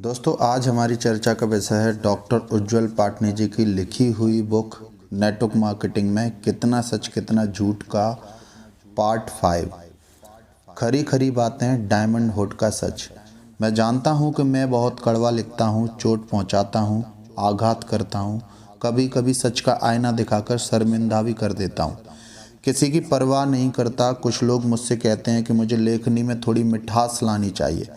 दोस्तों, आज हमारी चर्चा का विषय है डॉक्टर उज्ज्वल पाटनी जी की लिखी हुई बुक नेटवर्क मार्केटिंग में कितना सच कितना झूठ का पार्ट 5। खरी खरी बातें, डायमंड हुड का सच। मैं जानता हूँ कि मैं बहुत कड़वा लिखता हूँ, चोट पहुँचाता हूँ, आघात करता हूँ, कभी कभी सच का आईना दिखाकर शर्मिंदा भी कर देता हूँ। किसी की परवाह नहीं करता। कुछ लोग मुझसे कहते हैं कि मुझे लेखनी में थोड़ी मिठास लानी चाहिए।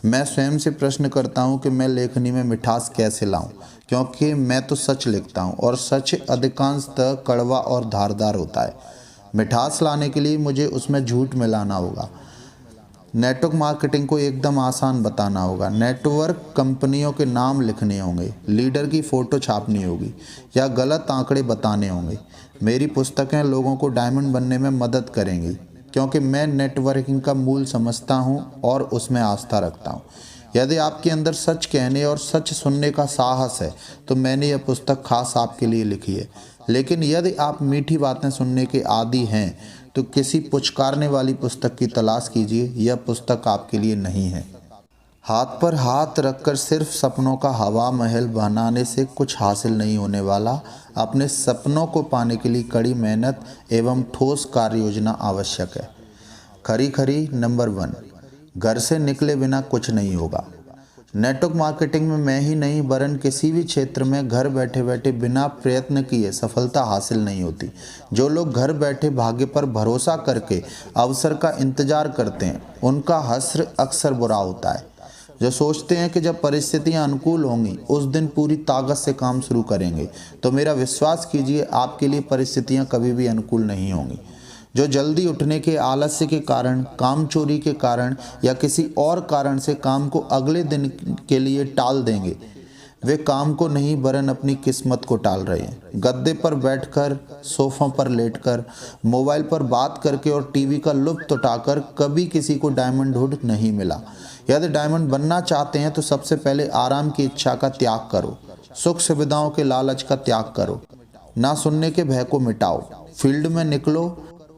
मैं स्वयं से प्रश्न करता हूँ कि मैं लेखनी में मिठास कैसे लाऊं, क्योंकि मैं तो सच लिखता हूँ और सच अधिकांशतः कड़वा और धारदार होता है। मिठास लाने के लिए मुझे उसमें झूठ मिलाना होगा। नेटवर्क मार्केटिंग को एकदम आसान बताना होगा। नेटवर्क कंपनियों के नाम लिखने होंगे, लीडर की फ़ोटो छापनी होगी या गलत आंकड़े बताने होंगे। मेरी पुस्तकें लोगों को डायमंड बनने में मदद करेंगी, क्योंकि मैं नेटवर्किंग का मूल समझता हूं और उसमें आस्था रखता हूं। यदि आपके अंदर सच कहने और सच सुनने का साहस है तो मैंने यह पुस्तक खास आपके लिए लिखी है। लेकिन यदि आप मीठी बातें सुनने के आदी हैं तो किसी पुचकारने वाली पुस्तक की तलाश कीजिए। यह पुस्तक आपके लिए नहीं है। हाथ पर हाथ रखकर सिर्फ सपनों का हवा महल बनाने से कुछ हासिल नहीं होने वाला। अपने सपनों को पाने के लिए कड़ी मेहनत एवं ठोस कार्य योजना आवश्यक है। खरी खरी नंबर 1, घर से निकले बिना कुछ नहीं होगा। नेटवर्क मार्केटिंग में मैं ही नहीं वरन किसी भी क्षेत्र में घर बैठे बैठे बिना प्रयत्न किए सफलता हासिल नहीं होती। जो लोग घर बैठे भाग्य पर भरोसा करके अवसर का इंतजार करते हैं उनका हश्र अक्सर बुरा होता है। जो सोचते हैं कि जब परिस्थितियां अनुकूल होंगी उस दिन पूरी ताकत से काम शुरू करेंगे, तो मेरा विश्वास कीजिए आपके लिए परिस्थितियां कभी भी अनुकूल नहीं होंगी। जो जल्दी उठने के आलस्य के कारण, काम चोरी के कारण या किसी और कारण से काम को अगले दिन के लिए टाल देंगे, वे काम को नहीं वरन अपनी किस्मत को टाल रहे हैं। गद्दे पर बैठकर, सोफों पर लेटकर, मोबाइल पर बात करके और टीवी का लुत्फ उठाकर कभी किसी को डायमंड हुड नहीं मिला। यदि डायमंड बनना चाहते हैं तो सबसे पहले आराम की इच्छा का त्याग करो, सुख सुविधाओं के लालच का त्याग करो, ना सुनने के भय को मिटाओ, फील्ड में निकलो,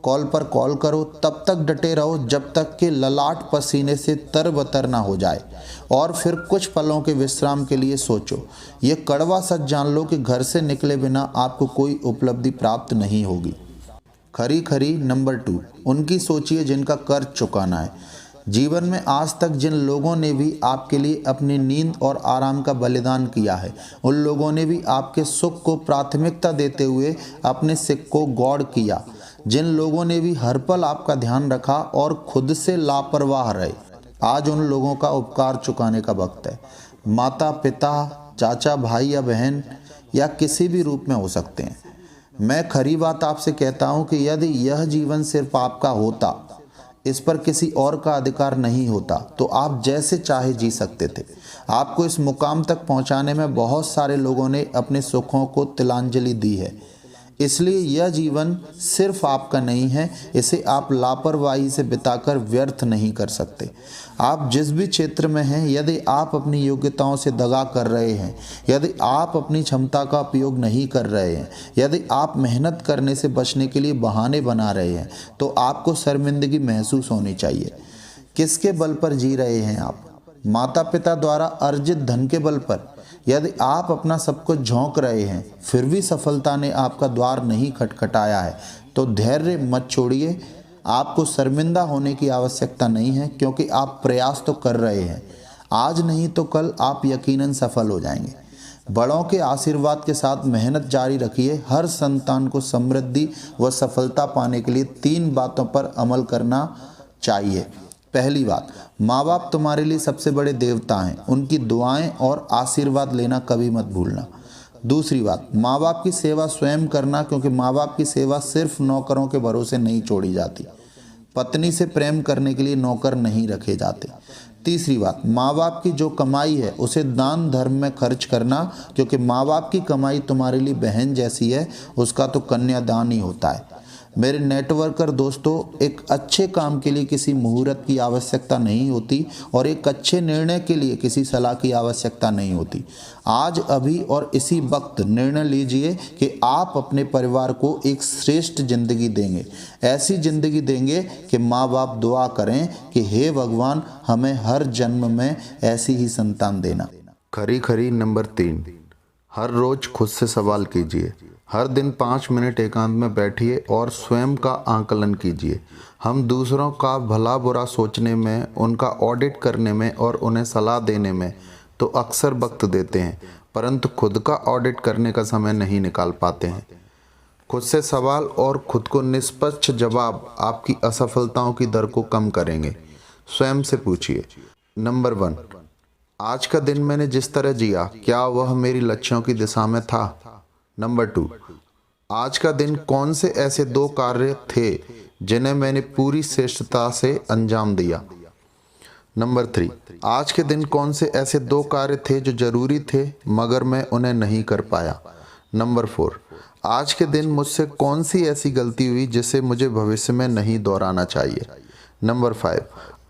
कॉल पर कॉल करो, तब तक डटे रहो जब तक कि ललाट पसीने से तरबतर ना हो जाए, और फिर कुछ पलों के विश्राम के लिए सोचो। ये कड़वा सच जान लो कि घर से निकले बिना आपको कोई उपलब्धि प्राप्त नहीं होगी। खरी खरी नंबर 2, उनकी सोचिए जिनका कर्ज चुकाना है। जीवन में आज तक जिन लोगों ने भी आपके लिए अपनी नींद और आराम का बलिदान किया है, उन लोगों ने भी आपके सुख को प्राथमिकता देते हुए अपने सिक को गौड़ किया। जिन लोगों ने भी हर पल आपका ध्यान रखा और खुद से लापरवाह रहे, आज उन लोगों का उपकार चुकाने का वक्त है। माता पिता, चाचा, भाई या बहन या किसी भी रूप में हो सकते हैं। मैं खरी बात आपसे कहता हूँ कि यदि यह जीवन सिर्फ आपका होता, इस पर किसी और का अधिकार नहीं होता, तो आप जैसे चाहे जी सकते थे। आपको इस मुकाम तक पहुंचाने में बहुत सारे लोगों ने अपने सुखों को तिलांजलि दी है। इसलिए यह जीवन सिर्फ आपका नहीं है, इसे आप लापरवाही से बिताकर व्यर्थ नहीं कर सकते। आप जिस भी क्षेत्र में हैं, यदि आप अपनी योग्यताओं से दगा कर रहे हैं, यदि आप अपनी क्षमता का उपयोग नहीं कर रहे हैं, यदि आप मेहनत करने से बचने के लिए बहाने बना रहे हैं, तो आपको शर्मिंदगी महसूस होनी चाहिए। किसके बल पर जी रहे हैं आप? माता पिता द्वारा अर्जित धन के बल पर? यदि आप अपना सब कुछ झोंक रहे हैं फिर भी सफलता ने आपका द्वार नहीं खटखटाया है, तो धैर्य मत छोड़िए। आपको शर्मिंदा होने की आवश्यकता नहीं है, क्योंकि आप प्रयास तो कर रहे हैं। आज नहीं तो कल आप यकीनन सफल हो जाएंगे। बड़ों के आशीर्वाद के साथ मेहनत जारी रखिए। हर संतान को समृद्धि व सफलता पाने के लिए 3 बातों पर अमल करना चाहिए। पहली बात, माँ बाप तुम्हारे लिए सबसे बड़े देवता हैं, उनकी दुआएं और आशीर्वाद लेना कभी मत भूलना। दूसरी बात, माँ बाप की सेवा स्वयं करना, क्योंकि माँ बाप की सेवा सिर्फ नौकरों के भरोसे नहीं छोड़ी जाती। पत्नी से प्रेम करने के लिए नौकर नहीं रखे जाते। तीसरी बात, माँ बाप की जो कमाई है उसे दान धर्म में खर्च करना, क्योंकि माँ बाप की कमाई तुम्हारे लिए बहन जैसी है, उसका तो कन्यादान ही होता है। मेरे नेटवर्कर दोस्तों, एक अच्छे काम के लिए किसी मुहूर्त की आवश्यकता नहीं होती और एक अच्छे निर्णय के लिए किसी सलाह की आवश्यकता नहीं होती। आज, अभी और इसी वक्त निर्णय लीजिए कि आप अपने परिवार को एक श्रेष्ठ जिंदगी देंगे। ऐसी जिंदगी देंगे कि माँ बाप दुआ करें कि हे भगवान, हमें हर जन्म में ऐसी ही संतान देना। खरी खरी नंबर 3, हर रोज खुद से सवाल कीजिए। हर दिन 5 मिनट एकांत में बैठिए और स्वयं का आकलन कीजिए। हम दूसरों का भला बुरा सोचने में, उनका ऑडिट करने में और उन्हें सलाह देने में तो अक्सर वक्त देते हैं, परंतु खुद का ऑडिट करने का समय नहीं निकाल पाते हैं। खुद से सवाल और खुद को निष्पक्ष जवाब आपकी असफलताओं की दर को कम करेंगे। स्वयं से पूछिए। नंबर 1, आज का दिन मैंने जिस तरह जिया, क्या वह मेरी लक्ष्यों की दिशा में था? नंबर 2, आज का दिन कौन से ऐसे 2 कार्य थे जिन्हें मैंने पूरी श्रेष्ठता से अंजाम दिया? नंबर 3, आज के दिन कौन से ऐसे 2 कार्य थे जो जरूरी थे मगर मैं उन्हें नहीं कर पाया? नंबर 4, आज के दिन मुझसे कौन सी ऐसी गलती हुई जिसे मुझे भविष्य में नहीं दोहराना चाहिए? नंबर 5,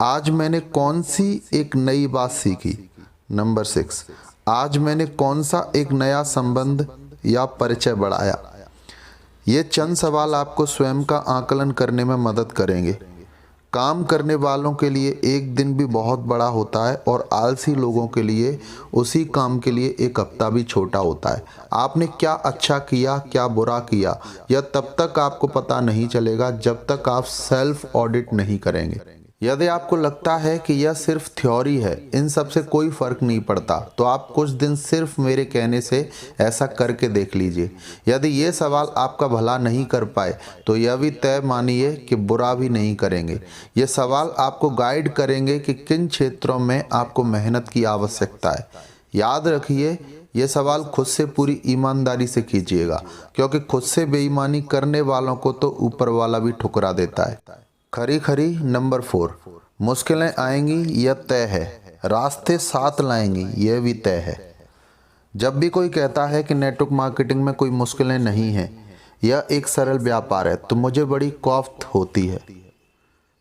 आज मैंने कौन सी एक नई बात सीखी? नंबर 6, आज मैंने कौन सा एक नया संबंध या परिचय बढ़ाया? ये चंद सवाल आपको स्वयं का आकलन करने में मदद करेंगे। काम करने वालों के लिए एक दिन भी बहुत बड़ा होता है और आलसी लोगों के लिए उसी काम के लिए एक हफ्ता भी छोटा होता है। आपने क्या अच्छा किया, क्या बुरा किया, यह तब तक आपको पता नहीं चलेगा जब तक आप सेल्फ ऑडिट नहीं करेंगे। यदि आपको लगता है कि यह सिर्फ थ्योरी है, इन सब से कोई फर्क नहीं पड़ता, तो आप कुछ दिन सिर्फ मेरे कहने से ऐसा करके देख लीजिए। यदि ये सवाल आपका भला नहीं कर पाए तो यह भी तय मानिए कि बुरा भी नहीं करेंगे। ये सवाल आपको गाइड करेंगे कि किन क्षेत्रों में आपको मेहनत की आवश्यकता है। याद रखिए, ये सवाल खुद से पूरी ईमानदारी से कीजिएगा, क्योंकि खुद से बेईमानी करने वालों को तो ऊपर वाला भी ठुकरा देता है। खरी खरी नंबर 4, मुश्किलें आएंगी यह तय है, रास्ते साथ लाएंगी यह भी तय है। जब भी कोई कहता है कि नेटवर्क मार्केटिंग में कोई मुश्किलें नहीं हैं, यह एक सरल व्यापार है, तो मुझे बड़ी खौफ होती है।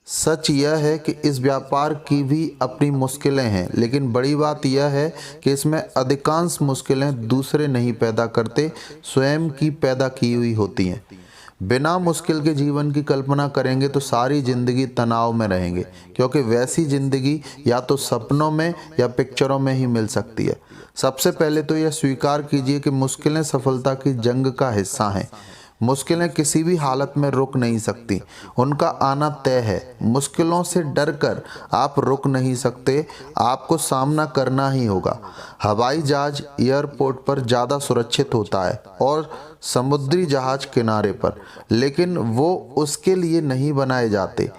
सच यह है कि इस व्यापार की भी अपनी मुश्किलें हैं, लेकिन बड़ी बात यह है कि इसमें अधिकांश मुश्किलें दूसरे नहीं पैदा करते, स्वयं की पैदा की हुई होती हैं। बिना मुश्किल के जीवन की कल्पना करेंगे तो सारी ज़िंदगी तनाव में रहेंगे, क्योंकि वैसी ज़िंदगी या तो सपनों में या पिक्चरों में ही मिल सकती है। सबसे पहले तो यह स्वीकार कीजिए कि मुश्किलें सफलता की जंग का हिस्सा हैं। मुश्किलें किसी भी हालत में रुक नहीं सकती, उनका आना तय है। मुश्किलों से डरकर आप रुक नहीं सकते, आपको सामना करना ही होगा। हवाई जहाज एयरपोर्ट पर ज़्यादा सुरक्षित होता है और समुद्री जहाज किनारे पर, लेकिन वो उसके लिए नहीं बनाए जाते।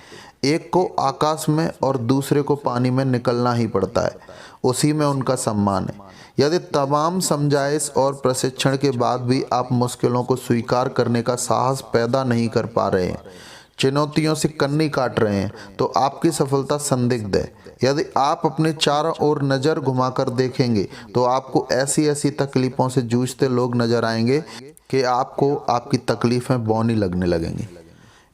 एक को आकाश में और दूसरे को पानी में निकलना ही पड़ता है, उसी में उनका सम्मान है। यदि तमाम समझाइश और प्रशिक्षण के बाद भी आप मुश्किलों को स्वीकार करने का साहस पैदा नहीं कर पा रहे हैं, चुनौतियों से कन्नी काट रहे हैं, तो आपकी सफलता संदिग्ध है। यदि आप अपने चारों ओर नज़र घुमाकर देखेंगे तो आपको ऐसी ऐसी तकलीफ़ों से जूझते लोग नजर आएंगे कि आपको आपकी तकलीफ़ें बौनी लगने लगेंगी।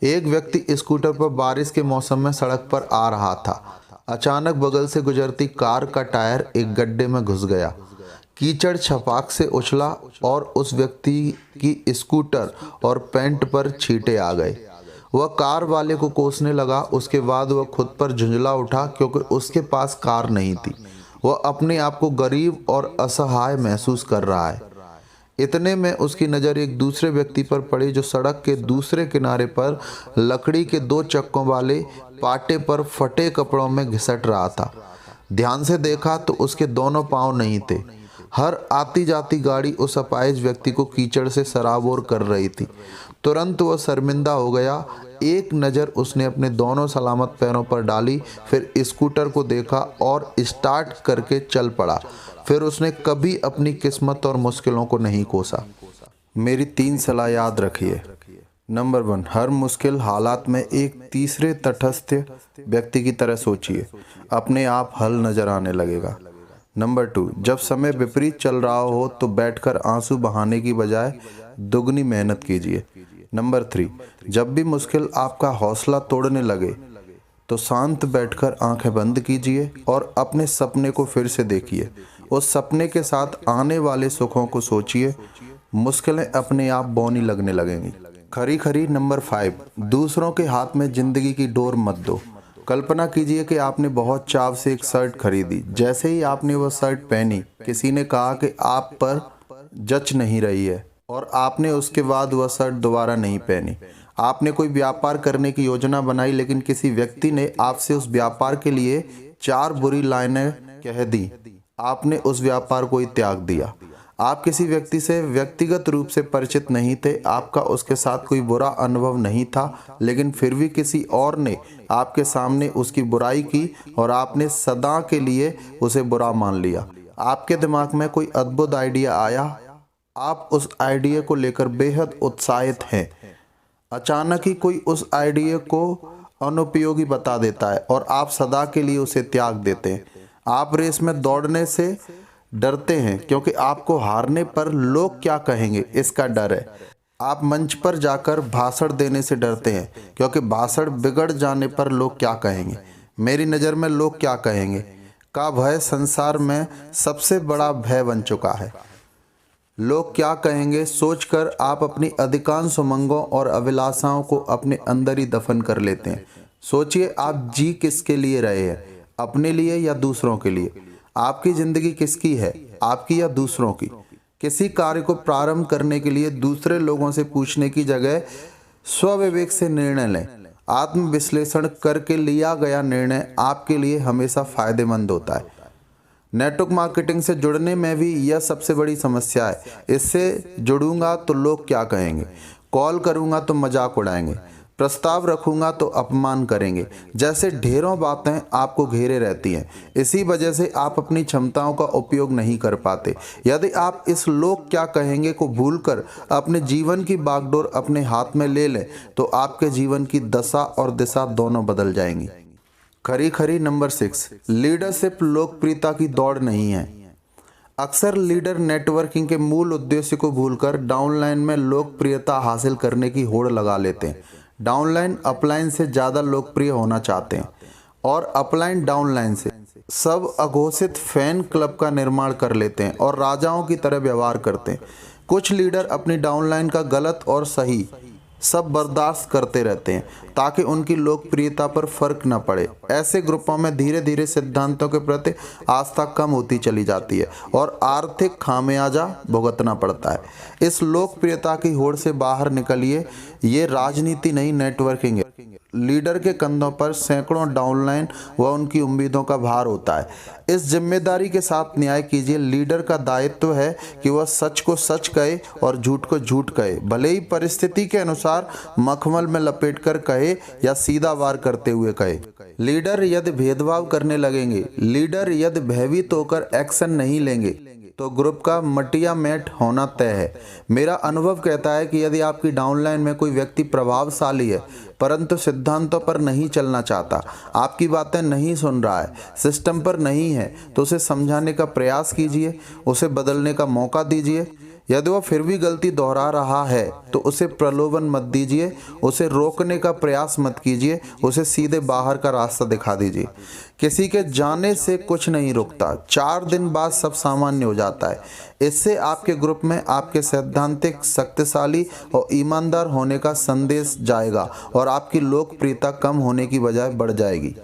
एक व्यक्ति स्कूटर पर बारिश के मौसम में सड़क पर आ रहा था। अचानक बगल से गुजरती कार का टायर एक गड्ढे में घुस गया। कीचड़ छपाक से उछला और उस व्यक्ति की स्कूटर और पैंट पर छींटे आ गए। वह कार वाले को कोसने लगा। उसके बाद वह खुद पर झुंझला उठा, क्योंकि उसके पास कार नहीं थी। वह अपने आप को गरीब और असहाय महसूस कर रहा है। इतने में उसकी नज़र एक दूसरे व्यक्ति पर पड़ी जो सड़क के दूसरे किनारे पर लकड़ी के 2 चक्कों वाले पाटे पर फटे कपड़ों में घिसट रहा था। ध्यान से देखा तो उसके दोनों पांव नहीं थे। हर आती जाती गाड़ी उस अपाहिज व्यक्ति को कीचड़ से सराबोर कर रही थी। तुरंत वह शर्मिंदा हो गया। एक नज़र उसने अपने दोनों सलामत पैरों पर डाली, फिर स्कूटर को देखा और स्टार्ट करके चल पड़ा। फिर उसने कभी अपनी किस्मत और मुश्किलों को नहीं कोसा। मेरी 3 सलाह याद रखिए। नंबर 1, हर मुश्किल हालात में एक तीसरे तटस्थ व्यक्ति की तरह सोचिए, अपने आप हल नजर आने लगेगा। नंबर 2, जब समय विपरीत चल रहा हो तो बैठकर आंसू बहाने की बजाय दुगनी मेहनत कीजिए। नंबर 3, जब भी मुश्किल आपका हौसला तोड़ने लगे तो शांत बैठकर आंखें बंद कीजिए और अपने सपने को फिर से देखिए। उस सपने के साथ आने वाले सुखों को सोचिए। मुश्किलें अपने आप बौनी लगने लगेंगी। खरी खरी नंबर 5, दूसरों के हाथ में जिंदगी की डोर मत दो, कल्पना कीजिए कि आपने बहुत चाव से एक शर्ट खरीदी। जैसे ही आपने वह शर्ट पहनी, किसी ने कहा कि आप पर जच नहीं रही है और आपने उसके बाद वह शर्ट दोबारा नहीं पहनी। आपने कोई व्यापार करने की योजना बनाई, लेकिन किसी व्यक्ति ने आपसे उस व्यापार के लिए 4 बुरी लाइनें कह दी। आपने उस व्यापार को ही त्याग दिया। आप किसी व्यक्ति से व्यक्तिगत रूप से परिचित नहीं थे, आपका उसके साथ कोई बुरा अनुभव नहीं था, लेकिन फिर भी किसी और ने आपके सामने उसकी बुराई की और आपने सदा के लिए उसे बुरा मान लिया। आपके दिमाग में कोई अद्भुत आइडिया आया, आप उस आइडिया को लेकर बेहद उत्साहित हैं। अचानक ही कोई उस आइडिया को अनुपयोगी बता देता है और आप सदा के लिए उसे त्याग देते हैं। आप रेस में दौड़ने से डरते हैं क्योंकि आपको हारने पर लोग क्या कहेंगे इसका डर है। आप मंच पर जाकर भाषण देने से डरते हैं क्योंकि भाषण बिगड़ जाने पर लोग क्या कहेंगे। मेरी नज़र में लोग क्या कहेंगे का भय संसार में सबसे बड़ा भय बन चुका है। लोग क्या कहेंगे सोचकर आप अपनी अधिकांश उमंगों और अभिलाषाओं को अपने अंदर ही दफन कर लेते हैं। सोचिए, आप जी किसके लिए रहे हैं, अपने लिए या दूसरों के लिए? आपकी ज़िंदगी किसकी है, आपकी या दूसरों की? किसी कार्य को प्रारंभ करने के लिए दूसरे लोगों से पूछने की जगह स्वविवेक से निर्णय लें। आत्मविश्लेषण करके लिया गया निर्णय आपके लिए हमेशा फायदेमंद होता है। नेटवर्क मार्केटिंग से जुड़ने में भी यह सबसे बड़ी समस्या है। इससे जुड़ूंगा तो लोग क्या कहेंगे, कॉल करूंगा तो मजाक उड़ाएंगे, प्रस्ताव रखूंगा तो अपमान करेंगे, जैसे ढेरों बातें आपको घेरे रहती हैं। इसी वजह से आप अपनी क्षमताओं का उपयोग नहीं कर पाते। यदि आप इस लोग क्या कहेंगे को भूलकर अपने जीवन की बागडोर अपने हाथ में ले लें तो आपके जीवन की दशा और दिशा दोनों बदल जाएंगी। खरी खरी नंबर 6, लीडरशिप लोकप्रियता की दौड़ नहीं है। अक्सर लीडर नेटवर्किंग के मूल उद्देश्य को भूलकर डाउनलाइन में लोकप्रियता हासिल करने की होड़ लगा लेते हैं। डाउनलाइन अपलाइन से ज़्यादा लोकप्रिय होना चाहते हैं और अपलाइन डाउनलाइन से। सब अघोषित फैन क्लब का निर्माण कर लेते हैं और राजाओं की तरह व्यवहार करते हैं। कुछ लीडर अपनी डाउनलाइन का गलत और सही सब बर्दाश्त करते रहते हैं ताकि उनकी लोकप्रियता पर फर्क न पड़े। ऐसे ग्रुपों में धीरे धीरे सिद्धांतों के प्रति आस्था कम होती चली जाती है और आर्थिक खामियाजा भुगतना पड़ता है। इस लोकप्रियता की होड़ से बाहर निकलिए। ये राजनीति नहीं, नेटवर्किंग है। लीडर के कंधों पर सैकड़ों डाउनलाइन व उनकी उम्मीदों का भार होता है। इस जिम्मेदारी के साथ न्याय कीजिए। लीडर का दायित्व है कि वह सच को सच कहे और झूठ को झूठ कहे, भले ही परिस्थिति के अनुसार मखमल में लपेटकर कहे या सीधा वार करते हुए कहे। लीडर यदि भेदभाव करने लगेंगे, लीडर यदि भयभीत होकर एक्शन नहीं लेंगे तो ग्रुप का मटिया मैट होना तय है। मेरा अनुभव कहता है कि यदि आपकी डाउनलाइन में कोई व्यक्ति प्रभावशाली है परंतु सिद्धांतों पर नहीं चलना चाहता, आपकी बातें नहीं सुन रहा है, सिस्टम पर नहीं है, तो उसे समझाने का प्रयास कीजिए, उसे बदलने का मौका दीजिए। यदि वह फिर भी गलती दोहरा रहा है तो उसे प्रलोभन मत दीजिए, उसे रोकने का प्रयास मत कीजिए, उसे सीधे बाहर का रास्ता दिखा दीजिए। किसी के जाने से कुछ नहीं रुकता, 4 दिन बाद सब सामान्य हो जाता है। इससे आपके ग्रुप में आपके सैद्धांतिक, शक्तिशाली और ईमानदार होने का संदेश जाएगा और आपकी लोकप्रियता कम होने की बजाय बढ़ जाएगी।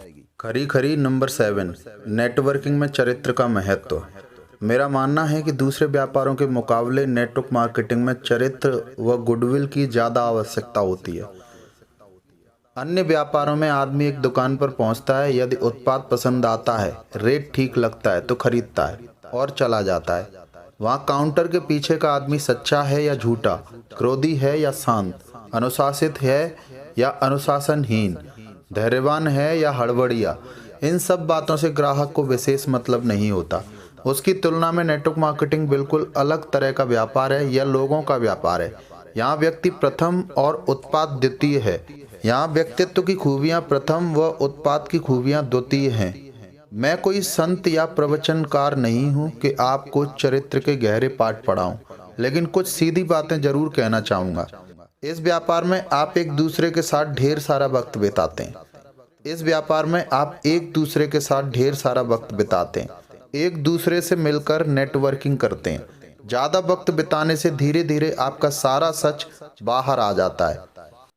खरी खरी नंबर 7, नेटवर्किंग में चरित्र का महत्व। मेरा मानना है कि दूसरे व्यापारों के मुकाबले नेटवर्क मार्केटिंग में चरित्र व गुडविल की ज़्यादा आवश्यकता होती है। अन्य व्यापारों में आदमी एक दुकान पर पहुंचता है, यदि उत्पाद पसंद आता है, रेट ठीक लगता है तो खरीदता है और चला जाता है। वहाँ काउंटर के पीछे का आदमी सच्चा है या झूठा, क्रोधी है या शांत, अनुशासित है या अनुशासनहीन, धैर्यवान है या हड़बड़िया, इन सब बातों से ग्राहक को विशेष मतलब नहीं होता। उसकी तुलना में नेटवर्क मार्केटिंग बिल्कुल अलग तरह का व्यापार है। यह लोगों का व्यापार है। यहाँ व्यक्ति प्रथम और उत्पाद द्वितीय है। यहाँ व्यक्तित्व की खूबियाँ प्रथम व उत्पाद की खूबियाँ द्वितीय हैं। मैं कोई संत या प्रवचनकार नहीं हूँ कि आपको चरित्र के गहरे पाठ पढ़ाऊँ, लेकिन कुछ सीधी बातें जरूर कहना चाहूँगा। इस व्यापार में आप एक दूसरे के साथ ढेर सारा वक्त बिताते हैं। इस व्यापार में आप एक दूसरे के साथ ढेर सारा वक्त बिताते हैं, एक दूसरे से मिलकर नेटवर्किंग करते हैं। ज़्यादा वक्त बिताने से धीरे धीरे आपका सारा सच बाहर आ जाता है।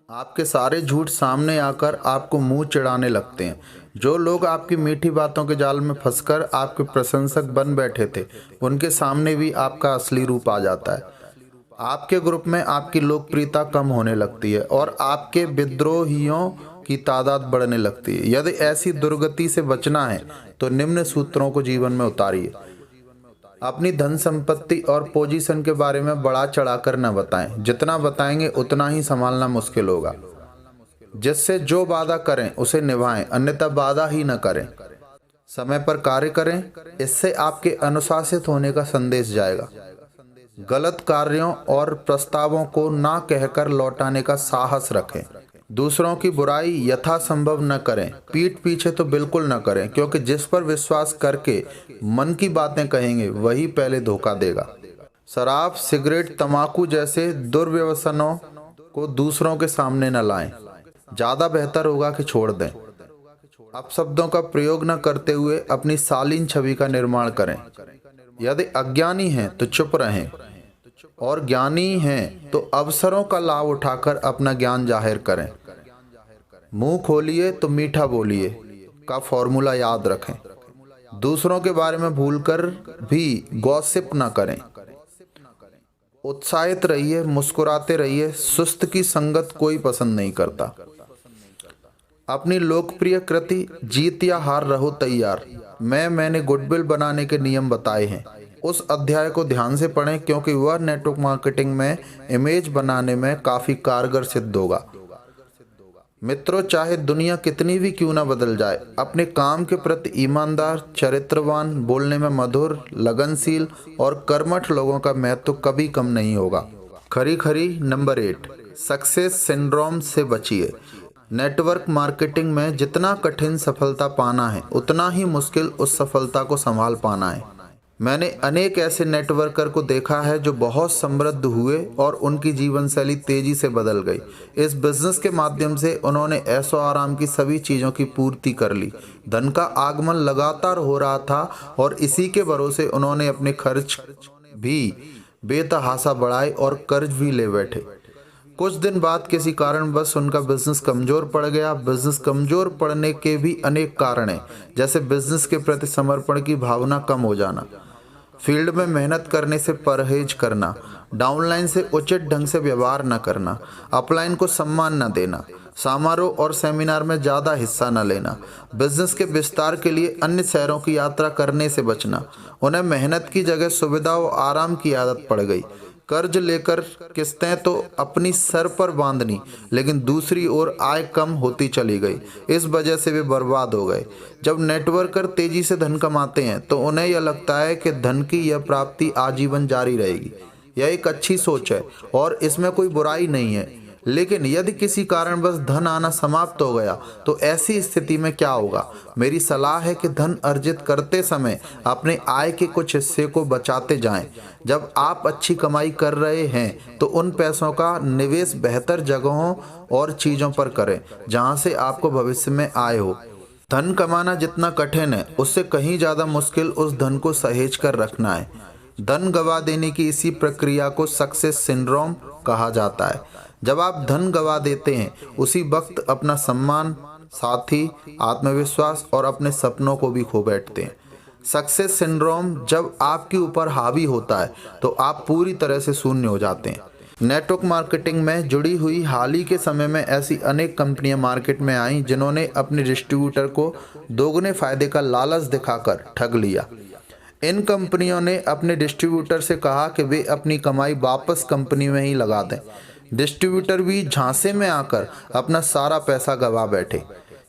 आपके सारे झूठ सामने आकर आपको मुंह चिढ़ाने लगते हैं। जो लोग आपकी मीठी बातों के जाल में फंसकर आपके प्रशंसक बन बैठे थे, उनके सामने भी आपका असली रूप आ जाता है। आपके ग्रुप में आपकी लोकप्रियता कम होने लगती है और आपके विद्रोहियों की तादाद बढ़ने लगती है। यदि ऐसी दुर्गति से बचना है तो निम्न सूत्रों को जीवन में उतारिए। अपनी धन संपत्ति और पोजीशन के बारे में बढ़ा चढ़ाकर न बताएं। जितना बताएंगे उतना ही संभालना मुश्किल होगा। जिससे जो वादा करें उसे निभाएं, अन्यथा वादा ही न करें। समय पर कार्य करें, इससे आपके अनुशासित होने का संदेश जाएगा। गलत कार्यों और प्रस्तावों को ना कहकर लौटाने का साहस रखें। दूसरों की बुराई यथासंभव न करें। पीठ पीछे तो बिल्कुल न करें, क्योंकि जिस पर विश्वास करके मन की बातें कहेंगे वही पहले धोखा देगा। शराब, सिगरेट, तंबाकू जैसे दुर्व्यसनों को दूसरों के सामने न लाएं। ज़्यादा बेहतर होगा कि छोड़ दें। अपशब्दों का प्रयोग न करते हुए अपनी शालीन छवि का निर्माण करें। यदि अज्ञानी हैं तो चुप रहें और ज्ञानी हैं तो अवसरों का लाभ उठाकर अपना ज्ञान जाहिर करें। मुंह खोलिए तो मीठा बोलिए का फॉर्मूला याद रखें। दूसरों के बारे में भूलकर भी गॉसिप न करें। उत्साहित रहिए, मुस्कुराते रहिए। सुस्त की संगत कोई पसंद नहीं करता। अपनी लोकप्रिय कृति जीत या हार रहो तैयार। मैंने गुडविल बनाने के नियम बताए हैं। उस अध्याय को ध्यान से पढ़ें, क्योंकि वह नेटवर्क मार्केटिंग में इमेज बनाने में काफ़ी कारगर सिद्ध होगा। मित्रों, चाहे दुनिया कितनी भी क्यों ना बदल जाए, अपने काम के प्रति ईमानदार, चरित्रवान, बोलने में मधुर, लगनशील और कर्मठ लोगों का महत्व कभी कम नहीं होगा। खरी नंबर 8, सक्सेस सिंड्रोम से बचिए। नेटवर्क मार्केटिंग में जितना कठिन सफलता पाना है, उतना ही मुश्किल उस सफलता को संभाल पाना है। मैंने अनेक ऐसे नेटवर्कर को देखा है जो बहुत समृद्ध हुए और उनकी जीवन शैली तेजी से बदल गई। इस बिजनेस के माध्यम से उन्होंने ऐशो आराम की सभी चीज़ों की पूर्ति कर ली। धन का आगमन लगातार हो रहा था और इसी के भरोसे उन्होंने अपने खर्च भी बेतहाशा बढ़ाए और कर्ज भी ले बैठे। कुछ दिन बाद किसी कारणवश उनका बिजनेस कमज़ोर पड़ गया। बिजनेस कमज़ोर पड़ने के भी अनेक कारण हैं, जैसे बिजनेस के प्रति समर्पण की भावना कम हो जाना, फील्ड में मेहनत करने से परहेज करना, डाउनलाइन से उचित ढंग से व्यवहार न करना, अपलाइन को सम्मान न देना, समारोह और सेमिनार में ज़्यादा हिस्सा न लेना, बिजनेस के विस्तार के लिए अन्य शहरों की यात्रा करने से बचना। उन्हें मेहनत की जगह सुविधा और आराम की आदत पड़ गई। कर्ज लेकर किस्तें तो अपनी सर पर बांधनी, लेकिन दूसरी ओर आय कम होती चली गई। इस वजह से वे बर्बाद हो गए। जब नेटवर्कर तेजी से धन कमाते हैं तो उन्हें यह लगता है कि धन की यह प्राप्ति आजीवन जारी रहेगी। यह एक अच्छी सोच है और इसमें कोई बुराई नहीं है। लेकिन यदि किसी कारणवश धन आना समाप्त हो गया तो ऐसी स्थिति में क्या होगा? मेरी सलाह है कि धन अर्जित करते समय अपने आय के कुछ हिस्से को बचाते जाएं। जब आप अच्छी कमाई कर रहे हैं तो उन पैसों का निवेश बेहतर जगहों और चीज़ों पर करें जहां से आपको भविष्य में आय हो। धन कमाना जितना कठिन है, उससे कहीं ज़्यादा मुश्किल उस धन को सहेज कर रखना है। धन गंवा देने की इसी प्रक्रिया को सक्सेस सिंड्रोम कहा जाता है। जब आप धन गंवा देते हैं, उसी वक्त अपना सम्मान, साथी, आत्मविश्वास और अपने सपनों को भी खो बैठते हैं। सक्सेस सिंड्रोम जब आपके ऊपर हावी होता है तो आप पूरी तरह से शून्य हो जाते हैं। नेटवर्क मार्केटिंग में जुड़ी हुई हाल ही के समय में ऐसी अनेक कंपनियां मार्केट में आईं जिन्होंने अपने डिस्ट्रीब्यूटर को दोगुने फायदे का लालच दिखाकर ठग लिया। इन कंपनियों ने अपने डिस्ट्रीब्यूटर से कहा कि वे अपनी कमाई वापस कंपनी में ही लगा दें। डिस्ट्रीब्यूटर भी झांसे में आकर अपना सारा पैसा गंवा बैठे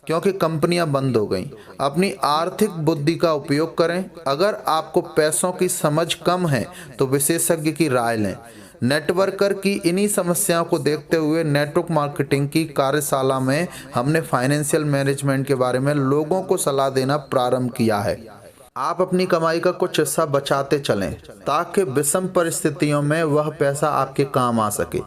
क्योंकि कंपनियां बंद हो गईं। अपनी आर्थिक बुद्धि का उपयोग करें। अगर आपको पैसों की समझ कम है तो विशेषज्ञ की राय लें। नेटवर्कर की इन्हीं समस्याओं को देखते हुए नेटवर्क मार्केटिंग की कार्यशाला में हमने फाइनेंशियल मैनेजमेंट के बारे में लोगों को सलाह देना प्रारंभ किया है। आप अपनी कमाई का कुछ हिस्सा बचाते चलें ताकि विषम परिस्थितियों में वह पैसा आपके काम आ सके।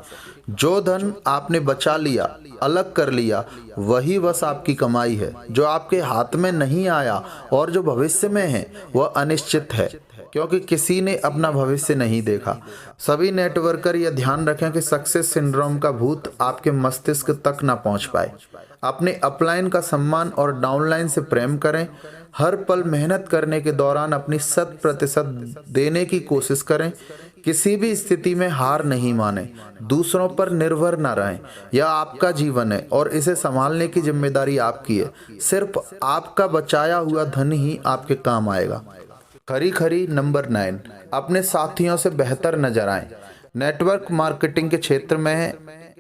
जो धन आपने बचा लिया, अलग कर लिया, वही बस आपकी कमाई है। जो आपके हाथ में नहीं आया और जो भविष्य में है वह अनिश्चित है। क्योंकि किसी ने अपना भविष्य नहीं देखा। सभी नेटवर्कर यह ध्यान रखें कि सक्सेस सिंड्रोम का भूत आपके मस्तिष्क तक ना पहुंच पाए। अपने अपलाइन का सम्मान और डाउनलाइन से प्रेम करें। हर पल मेहनत करने के दौरान अपनी 100% देने की कोशिश करें। किसी भी स्थिति में हार नहीं माने। दूसरों पर निर्भर न रहें। यह आपका जीवन है और इसे संभालने की जिम्मेदारी आपकी है। सिर्फ आपका बचाया हुआ धन ही आपके काम आएगा। खरी खरी नंबर 9, अपने साथियों से बेहतर नजर आएं। नेटवर्क मार्केटिंग के क्षेत्र में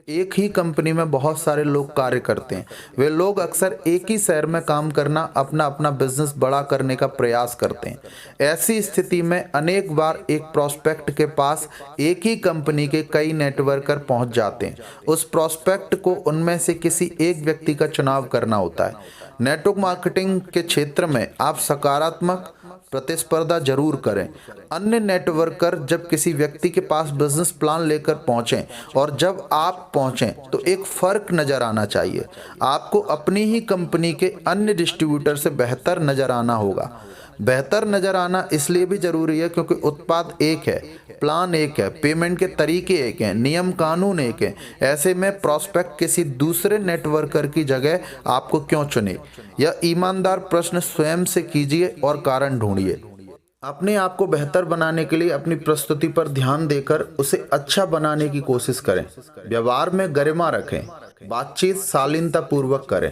एक ही कंपनी में बहुत सारे लोग कार्य करते हैं। वे लोग अक्सर एक ही शहर में काम करना, अपना अपना बिजनेस बड़ा करने का प्रयास करते हैं। ऐसी स्थिति में अनेक बार एक प्रोस्पेक्ट के पास एक ही कंपनी के कई नेटवर्कर पहुंच जाते हैं। उस प्रोस्पेक्ट को उनमें से किसी एक व्यक्ति का चुनाव करना होता है। नेटवर्क मार्केटिंग के क्षेत्र में आप सकारात्मक प्रतिस्पर्धा जरूर करें। अन्य नेटवर्कर जब किसी व्यक्ति के पास बिजनेस प्लान लेकर पहुंचें और जब आप पहुंचें तो एक फर्क नजर आना चाहिए। आपको अपनी ही कंपनी के अन्य डिस्ट्रीब्यूटर से बेहतर नजर आना होगा। बेहतर नजर आना इसलिए भी जरूरी है क्योंकि उत्पाद एक है, प्लान एक है, पेमेंट के तरीके एक हैं, नियम कानून एक हैं। ऐसे में प्रोस्पेक्ट किसी दूसरे नेटवर्कर की जगह आपको क्यों चुने? यह ईमानदार प्रश्न स्वयं से कीजिए और कारण ढूंढिए। अपने आप को बेहतर बनाने के लिए अपनी प्रस्तुति पर ध्यान देकर उसे अच्छा बनाने की कोशिश करें। व्यवहार में गरिमा रखें। बातचीत शालीनता पूर्वक करें।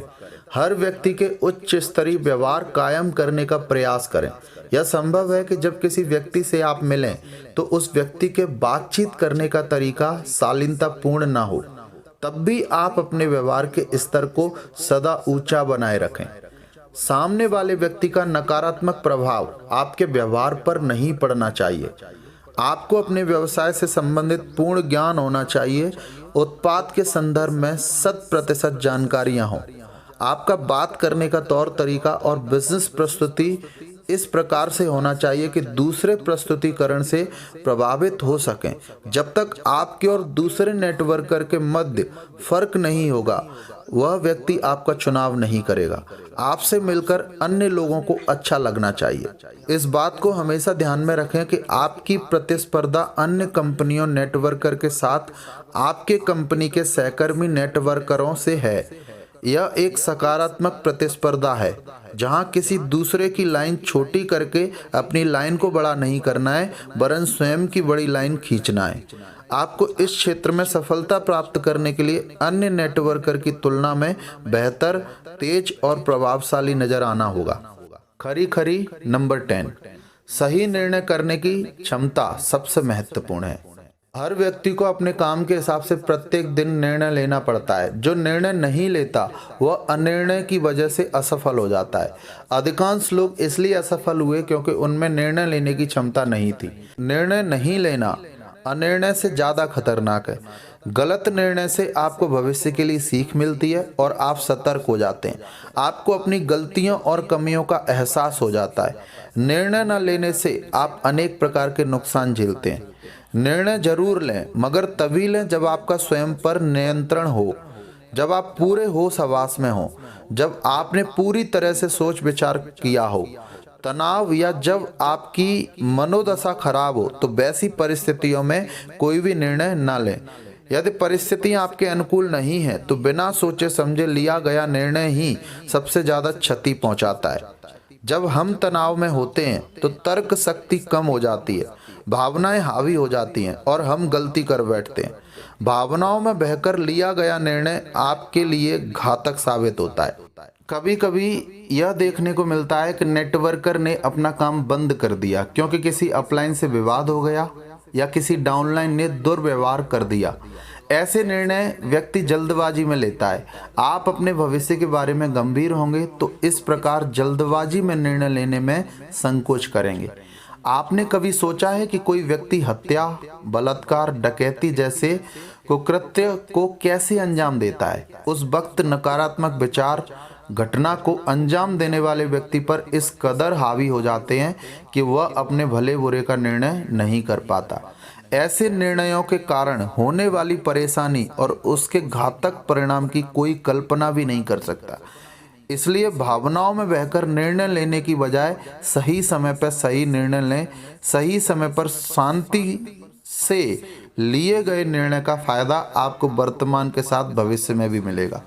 हर व्यक्ति के उच्च स्तरीय व्यवहार कायम करने का प्रयास करें। यह संभव है कि जब किसी व्यक्ति से आप मिलें तो उस व्यक्ति के बातचीत करने का तरीका शालीनता पूर्ण ना हो, तब भी आप अपने व्यवहार के स्तर को सदा ऊंचा बनाए रखें। सामने वाले व्यक्ति का नकारात्मक प्रभाव आपके व्यवहार पर नहीं पड़ना चाहिए। आपको अपने व्यवसाय से संबंधित पूर्ण ज्ञान होना चाहिए। उत्पाद के संदर्भ में 100% जानकारियां हों। आपका बात करने का तौर तरीका और बिजनेस प्रस्तुति इस प्रकार से होना चाहिए कि दूसरे प्रस्तुतिकरण से प्रभावित हो सकें। जब तक आपके और दूसरे नेटवर्कर के मध्य फर्क नहीं होगा, वह व्यक्ति आपका चुनाव नहीं करेगा। आपसे मिलकर अन्य लोगों को अच्छा लगना चाहिए। इस बात को हमेशा ध्यान में रखें कि आपकी प्रतिस्पर्धा अन्य कंपनियों नेटवर्कर के साथ आपके कंपनी के सहकर्मी नेटवर्करों से है। यह एक सकारात्मक प्रतिस्पर्धा है जहां किसी दूसरे की लाइन छोटी करके अपनी लाइन को बड़ा नहीं करना है, वरन स्वयं की बड़ी लाइन खींचना है। आपको इस क्षेत्र में सफलता प्राप्त करने के लिए अन्य नेटवर्कर की तुलना में बेहतर, तेज और प्रभावशाली नजर आना होगा। खरी खरी नंबर 10, सही निर्णय करने की क्षमता सबसे महत्वपूर्ण है। हर व्यक्ति को अपने काम के हिसाब से प्रत्येक दिन निर्णय लेना पड़ता है। जो निर्णय नहीं लेता वह अनिर्णय की वजह से असफल हो जाता है। अधिकांश लोग इसलिए असफल हुए क्योंकि उनमें निर्णय लेने की क्षमता नहीं थी। निर्णय नहीं लेना अनिर्णय से ज़्यादा खतरनाक है। गलत निर्णय से आपको भविष्य के लिए सीख मिलती है और आप सतर्क हो जाते हैं। आपको अपनी गलतियों और कमियों का एहसास हो जाता है। निर्णय न लेने से आप अनेक प्रकार के नुकसान झेलते हैं। निर्णय जरूर लें, मगर तभी लें जब आपका स्वयं पर नियंत्रण हो, जब आप पूरे होश हवास में हो, जब आपने पूरी तरह से सोच विचार किया हो। तनाव या जब आपकी मनोदशा खराब हो तो वैसी परिस्थितियों में कोई भी निर्णय न लें। यदि परिस्थितियां आपके अनुकूल नहीं है तो बिना सोचे समझे लिया गया निर्णय ही सबसे ज़्यादा क्षति पहुंचाता है। जब हम तनाव में होते हैं तो तर्क शक्ति कम हो जाती है, भावनाएं हावी हो जाती हैं और हम गलती कर बैठते हैं। भावनाओं में बहकर लिया गया निर्णय आपके लिए घातक साबित होता है। कभी कभी यह देखने को मिलता है कि नेटवर्कर ने अपना काम बंद कर दिया क्योंकि किसी अपलाइन से विवाद हो गया या किसी डाउनलाइन ने दुर्व्यवहार कर दिया। ऐसे निर्णय व्यक्ति जल्दबाजी में लेता है। आप अपने भविष्य के बारे में गंभीर होंगे तो इस प्रकार जल्दबाजी में निर्णय लेने में संकोच करेंगे। आपने कभी सोचा है कि कोई व्यक्ति हत्या, बलात्कार, डकैती जैसे कुकृत्य को कैसे अंजाम देता है? उस वक्त नकारात्मक विचार घटना को अंजाम देने वाले व्यक्ति पर इस कदर हावी हो जाते हैं कि वह अपने भले बुरे का निर्णय नहीं कर पाता। ऐसे निर्णयों के कारण होने वाली परेशानी और उसके घातक परिणाम की कोई कल्पना भी नहीं कर सकता। इसलिए भावनाओं में बहकर निर्णय लेने की बजाय सही समय पर सही निर्णय लें। सही समय पर शांति से लिए गए निर्णय का फायदा आपको वर्तमान के साथ भविष्य में भी मिलेगा।